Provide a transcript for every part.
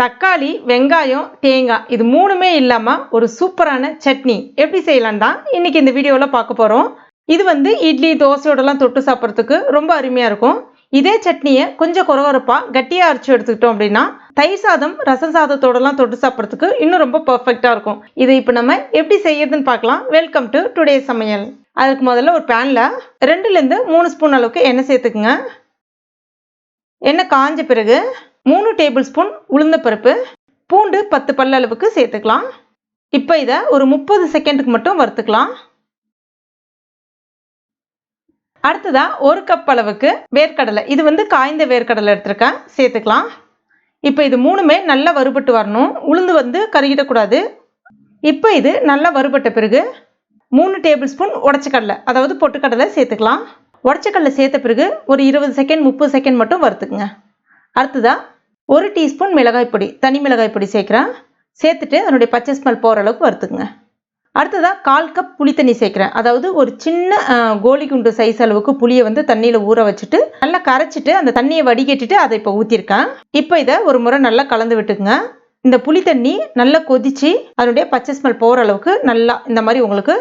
தக்காளி, வெங்காயம், தேங்காய் இது மூணுமே இல்லாம ஒரு சூப்பரான சட்னி எப்படி செய்யலாம் தான் இன்னைக்கு இந்த வீடியோல பார்க்க போறோம். இது வந்து இட்லி, தோசையோடலாம் தொட்டு சாப்பிட்றதுக்கு ரொம்ப அருமையா இருக்கும். இதே சட்னியை கொஞ்சம் கொரகொரப்பா கட்டியா அரைச்சு எடுத்துக்கிட்டோம் அப்படின்னா தயிர் சாதம், ரசம் சாதத்தோடலாம் தொட்டு சாப்பிட்றதுக்கு இன்னும் ரொம்ப பர்ஃபெக்டா இருக்கும். இதை இப்போ நம்ம எப்படி செய்யறதுன்னு பார்க்கலாம். வெல்கம் டு டுடே சமையல். அதுக்கு முதல்ல ஒரு பேன்ல 2லேருந்து 3 ஸ்பூன் அளவுக்கு எண்ணெய் சேர்த்துக்குங்க. எண்ணெய் காஞ்ச பிறகு 3 டேபிள் ஸ்பூன் உளுந்தப்பருப்பு, பூண்டு 10 பல் அளவுக்கு சேர்த்துக்கலாம். இப்போ இதை ஒரு 30 செகண்டுக்கு மட்டும் வறுத்துக்கலாம். அடுத்ததா 1 கப் அளவுக்கு வேர்க்கடலை, இது வந்து காய்ந்த வேர்க்கடலை எடுத்திருக்கேன், சேர்த்துக்கலாம். இப்போ இது மூணுமே நல்லா வறுபட்டு வரணும். உளுந்து வந்து கருகிடக்கூடாது. இப்போ இது நல்லா வறுபட்ட பிறகு 3 டேபிள் ஸ்பூன் உடச்சக்கடலை, அதாவது பொட்டுக்கடலை சேர்த்துக்கலாம். உடச்சக்கடலை சேர்த்த பிறகு ஒரு 20 செகண்ட் 30 செகண்ட் மட்டும் வறுத்துக்குங்க. அடுத்ததா 1 டீஸ்பூன் மிளகாய் பொடி, தனி மிளகாய் பொடி சேர்க்குறேன். சேர்த்துட்டு அதனுடைய பச்சை ஸ்மெல் போகிற அளவுக்கு வறுத்துக்குங்க. அடுத்ததாக 1/4 கப் புளி தண்ணி சேர்க்குறேன். அதாவது ஒரு சின்ன கோலி குண்டு சைஸ் அளவுக்கு புளியை வந்து தண்ணியில் ஊற வச்சுட்டு நல்லா கரைச்சிட்டு அந்த தண்ணியை வடிகட்டிட்டு அதை இப்போ ஊற்றிருக்கேன். இப்போ இதை ஒரு முறை நல்லா கலந்து விட்டுக்குங்க. இந்த புளி தண்ணி நல்லா கொதிச்சு அதனுடைய பச்சை ஸ்மெல் போகிற அளவுக்கு நல்லா இந்த மாதிரி உங்களுக்கு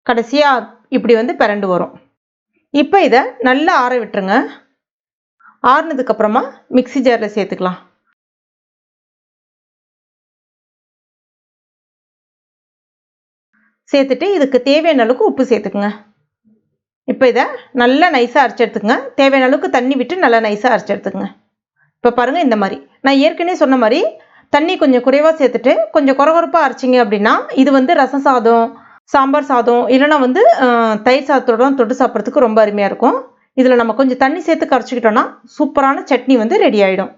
கடைசியாக இப்படி வந்து பிறண்டு வரும். இப்போ இதை நல்லா ஆற விட்டுருங்க. ஆறுனதுக்கப்புறமா மிக்ஸி ஜாரில் சேர்த்துக்கலாம். சேர்த்துட்டு இதுக்கு தேவையான அளவுக்கு உப்பு சேர்த்துக்குங்க. இப்போ இதை நல்லா நைஸாக அரைச்சி எடுத்துக்கங்க. தேவையான அளவுக்கு தண்ணி விட்டு நல்லா நைஸாக அரைச்சி எடுத்துக்கங்க. இப்போ பாருங்கள், இந்த மாதிரி நான் ஏற்கனவே சொன்ன மாதிரி தண்ணி கொஞ்சம் குறைவாக சேர்த்துட்டு கொஞ்சம் கொரகொரப்பாக அரைச்சிங்க அப்படின்னா இது வந்து ரசம் சாதம், சாம்பார் சாதம் இல்லைனா வந்து தயிர் சாதத்தோட தொட்டு சாப்பிட்றதுக்கு ரொம்ப அருமையாக இருக்கும். இதில் நம்ம கொஞ்சம் தண்ணி சேர்த்து கரைச்சிக்கிட்டோன்னா சூப்பரான சட்னி வந்து ரெடி ஆகிடும்.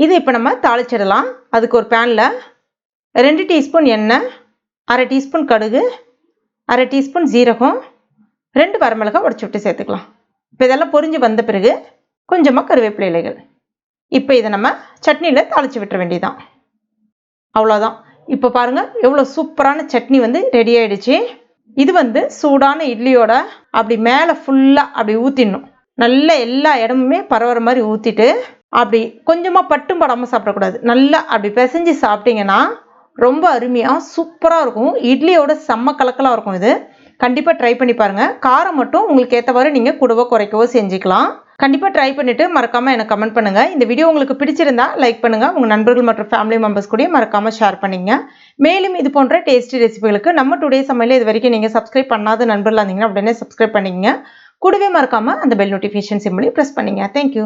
இதை இப்போ நம்ம தாளிச்சிடலாம். அதுக்கு ஒரு பேனில் 2 டீஸ்பூன் எண்ணெய், 1/2 டீஸ்பூன் கடுகு, 1/2 டீஸ்பூன் ஜீரகம், 2 வரமிளகாய் உடச்சி விட்டு சேர்த்துக்கலாம். இப்போ இதெல்லாம் பொரிஞ்சு வந்த பிறகு கொஞ்சமாக கருவேப்பிலை இலைகள். இப்போ இதை நம்ம சட்னியில் தாளித்து விட்டுற வேண்டியதான். அவ்வளோதான். இப்போ பாருங்கள் எவ்வளோ சூப்பரான சட்னி வந்து ரெடி ஆகிடுச்சு. இது வந்து சூடான இட்லியோட அப்படி மேலே ஃபுல்லாக அப்படி ஊற்றிடணும். நல்லா எல்லா இடமுமே பரவுற மாதிரி ஊற்றிட்டு அப்படி கொஞ்சமாக பட்டும் படாமல் சாப்பிடக்கூடாது. நல்லா அப்படி பிசைஞ்சு சாப்பிட்டீங்கன்னா ரொம்ப அருமையாக சூப்பராக இருக்கும். இட்லியோட செம்ம கலக்கலாக இருக்கும். இது கண்டிப்பாக ட்ரை பண்ணி பாருங்கள். காரம் மட்டும் உங்களுக்கு ஏற்றவாறு நீங்கள் கூடவோ குறைக்கவோ செஞ்சுக்கலாம். கண்டிப்பாக ட்ரை பண்ணிவிட்டு மறக்காமல் எனக்கு கமெண்ட் பண்ணுங்கள். இந்த வீடியோ உங்களுக்கு பிடிச்சிருந்தா லைக் பண்ணுங்கள். உங்கள் நண்பர்கள் மற்றும் ஃபேமிலி மெம்பர்ஸ் கூட மறக்காமல் ஷேர் பண்ணிங்க. மேலும் இது போன்ற டேஸ்டி ரெசிபிகளுக்கு நம்ம டுடே சமையல் இது வரைக்கும் நீங்கள் சப்ஸ்கிரைப் பண்ணாத நண்பர்களாக இருந்தீங்கன்னா உடனே சப்ஸ்கிரைப் பண்ணிக்கங்க. கூடவே மறக்காமல் அந்த பெல் நோட்டிஃபிகேஷன் சிம்பிளையும் ப்ரெஸ் பண்ணிங்க. தேங்க்யூ.